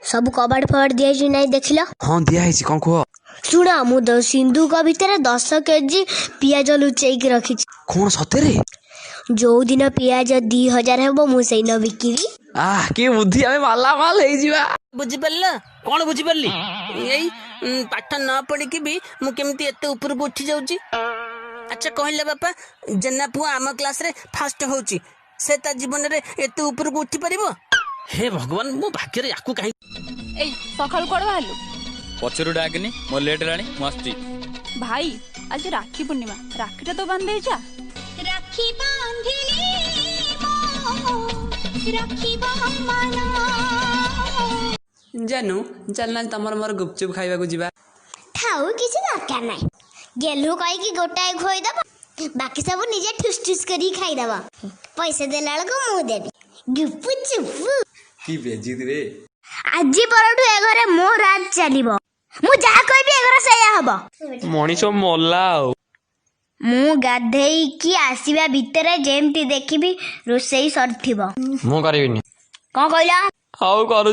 सब कबाड़ फबाड़ दिया नहीं देखिल? हाँ दिखाई कौन कह शुण मु सिंधुक भितर 10 केजी पियाज लुचेक रखी। कौन सतेरे? जो दिन पियाज 2000 हेबो मु सेई न बिकिरी। कि बुद्धि आमे माला माल हे जिबा। बुझी पारला कौन बुझी पारली यही पाठ न पढ़ी भी मु केमती एते ऊपर को उठी जाउची। अच्छा कहले बापा जेना पुआ आम क्लास रे फास्ट होउची से ता जीवन रे एते ऊपर को उठी परिबो? हे भगवान मो भाग्य रे याकू काहे ए सकाळ कोड बाहलु पछरु डाकनी मो लेट राणी मस्ती भाई आज राखी पूर्णिमा राखीटा तो बांधे जा राखी बांधिली राखी बांधना जानू चलना तमर मोर गुपचुप खाइबा को जिबा। ठाऊ किसी दरकार नहीं गेलु कहि कि गोटाए खोई दबा बाकी सब निजे ठुस ठुस करी खाई दबा। पैसे देला को मु देबी गुपु चुपु की बेजित रे। आज परठु ए घरे मो राज चलिबो मु जा कहबी ए घरे सेया हबो। मनीष मल्ला मु गाधेई की आसीबा भितरे जेमती देखिबी रोसई सरथिबो मु करबिनी। कोन कहला? हाउ करू